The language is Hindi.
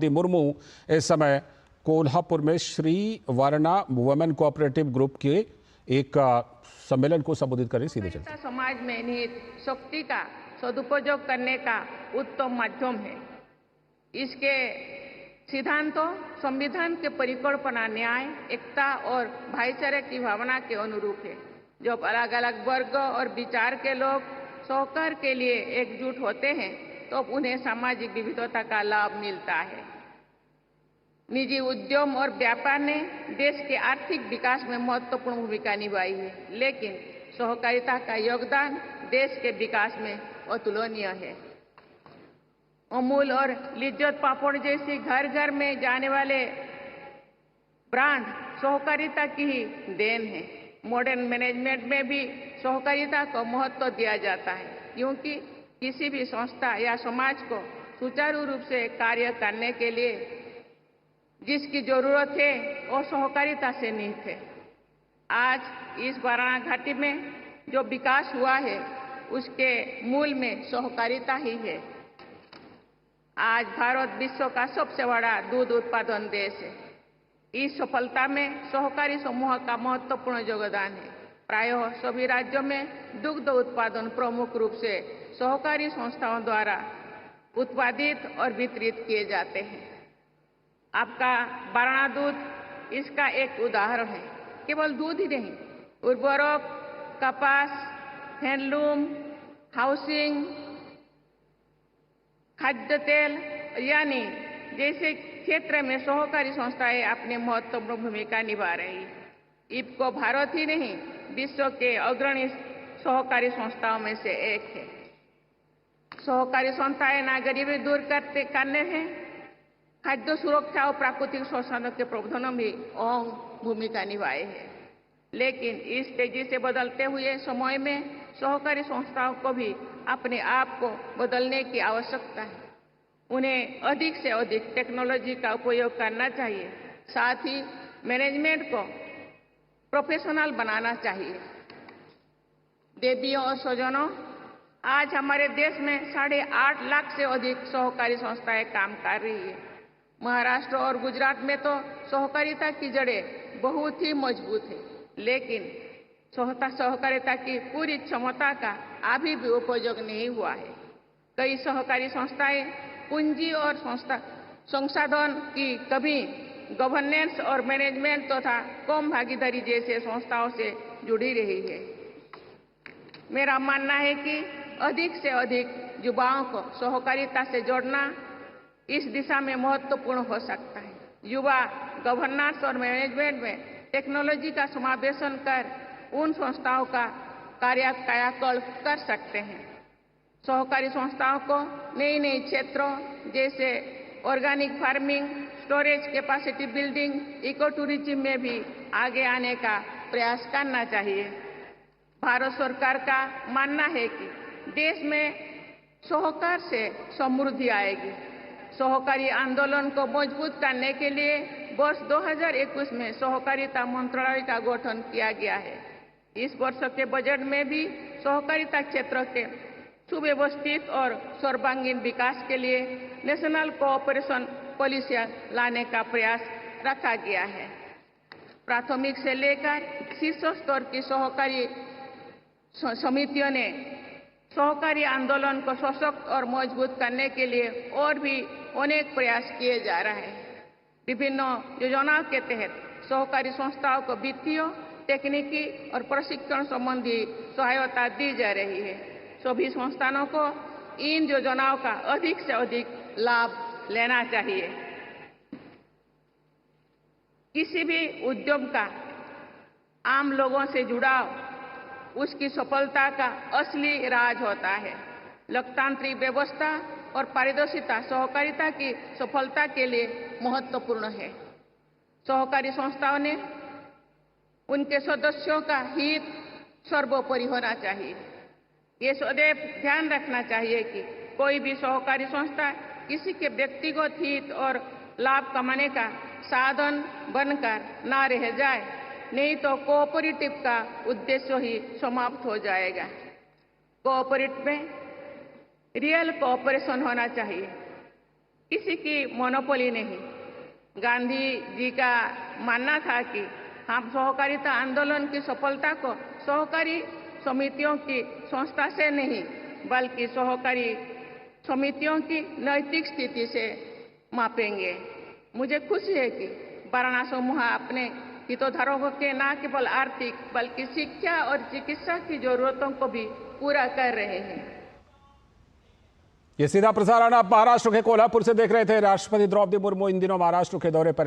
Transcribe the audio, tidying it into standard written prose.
द्रौपदी मुर्मू इस समय कोल्हापुर में Shri Warna women cooperative group के एक सम्मेलन को संबोधित करें। सीधे चलते समाज में निहित शक्ति का सदुपयोग करने का उत्तम माध्यम है। इसके सिद्धांतों संविधान के परिकल्पना न्याय, एकता और भाईचारे की भावना के अनुरूप है। जब अलग अलग वर्ग और विचार के लोग सहकार के लिए एकजुट होते हैं तो उन्हें सामाजिक विविधता का लाभ मिलता है। निजी उद्यम और व्यापार ने देश के आर्थिक विकास में महत्वपूर्ण भूमिका निभाई है, लेकिन सहकारिता का योगदान देश के विकास में अतुलनीय है। अमूल और लिज्जत पापड़ जैसी घर घर में जाने वाले ब्रांड सहकारिता की ही देन है। मॉडर्न मैनेजमेंट में भी सहकारिता को महत्व दिया जाता है, क्योंकि किसी भी संस्था या समाज को सुचारू रूप से कार्य करने के लिए जिसकी जरूरत है वो सहकारिता से निहित है। आज इस वारणा घाटी में जो विकास हुआ है उसके मूल में सहकारिता ही है। आज भारत विश्व का सबसे बड़ा दूध उत्पादन देश है। इस सफलता में सहकारी समूह का महत्वपूर्ण योगदान है। प्रायः सभी राज्यों में दुग्ध उत्पादन प्रमुख रूप से सहकारी संस्थाओं द्वारा उत्पादित और वितरित किए जाते हैं। आपका वारणा दूध इसका एक उदाहरण है। केवल दूध ही नहीं, उर्वरक, कपास, हैंडलूम, हाउसिंग, खाद्य तेल यानी जैसे क्षेत्र में सहकारी संस्थाएं अपनी महत्वपूर्ण भूमिका निभा रही है। इफ्को भारत ही नहीं विश्व के अग्रणी सहकारी संस्थाओं में से एक है। सहकारी संस्थाएं न गरीबी दूर करने हैं, खाद्य सुरक्षा और प्राकृतिक संसाधनों के प्रबंधन में अहम भूमिका निभाए हैं। लेकिन इस तेजी से बदलते हुए समय में सहकारी संस्थाओं को भी अपने आप को बदलने की आवश्यकता है। उन्हें अधिक से अधिक टेक्नोलॉजी का उपयोग करना चाहिए। साथ ही मैनेजमेंट को प्रोफेशनल बनाना चाहिए। देवियों और स्वजनों, आज हमारे देश में 8.5 लाख से अधिक सहकारी संस्थाएं काम कर रही है। महाराष्ट्र और गुजरात में तो सहकारिता की जड़ें बहुत ही मजबूत है, लेकिन सहकारिता की पूरी क्षमता का अभी भी उपयोग नहीं हुआ है। कई सहकारी संस्थाएं पूंजी और संसाधन की कमी, गवर्नेंस और मैनेजमेंट तथा कम भागीदारी जैसे संस्थाओं से जुड़ी रही है। मेरा मानना है कि अधिक से अधिक युवाओं को सहकारिता से जोड़ना इस दिशा में महत्वपूर्ण हो सकता है। युवा गवर्नेंस और मैनेजमेंट में टेक्नोलॉजी का समावेशन कर उन संस्थाओं का कायाकल्प कर सकते हैं। सहकारी संस्थाओं को नई नई क्षेत्रों जैसे organic farming, storage capacity building, eco tourism में भी आगे आने का प्रयास करना चाहिए। भारत सरकार का मानना है कि देश में सहकार से समृद्धि आएगी। सहकारी आंदोलन को मजबूत करने के लिए वर्ष 2021 में सहकारिता मंत्रालय का गठन किया गया है। इस वर्ष के बजट में भी सहकारिता क्षेत्र के सुव्यवस्थित और सर्वांगीण विकास के लिए नेशनल कोऑपरेशन पॉलिसी लाने का प्रयास रखा गया है। प्राथमिक से लेकर शीर्ष स्तर की सहकारी समितियों ने सहकारी आंदोलन को सशक्त और मजबूत करने के लिए और भी अनेक प्रयास किए जा रहे हैं। विभिन्न योजनाओं के तहत सहकारी संस्थाओं को वित्तीय, तकनीकी और प्रशिक्षण संबंधी सहायता दी जा रही है। सभी संस्थानों को इन योजनाओं का अधिक से अधिक लाभ लेना चाहिए। किसी भी उद्यम का आम लोगों से जुड़ाव उसकी सफलता का असली राज होता है। लोकतांत्रिक व्यवस्था और पारदर्शिता सहकारिता की सफलता के लिए महत्वपूर्ण है। सहकारी संस्थाओं ने उनके सदस्यों का हित सर्वोपरि होना चाहिए। ये सदैव ध्यान रखना चाहिए कि कोई भी सहकारी संस्था किसी के व्यक्तिगत हित और लाभ कमाने का साधन बनकर न रह जाए, नहीं तो कोऑपरेटिव का उद्देश्य ही समाप्त हो जाएगा। कोऑपरेटिव में रियल कोऑपरेशन होना चाहिए। किसी की मोनोपोली नहीं। गांधी जी का मानना था कि हम सहकारिता आंदोलन की सफलता को सहकारी समितियों की संस्था से नहीं बल्कि सहकारी समितियों की नैतिक स्थिति से मापेंगे। मुझे खुशी है कि वाराणसी समूह अपने हितधारकों के न केवल आर्थिक बल्कि शिक्षा और चिकित्सा की जरूरतों को भी पूरा कर रहे हैं। ये सीधा प्रसारण आप महाराष्ट्र के कोल्हापुर से देख रहे थे। राष्ट्रपति द्रौपदी मुर्मू इन दिनों महाराष्ट्र के दौरे पर हैं।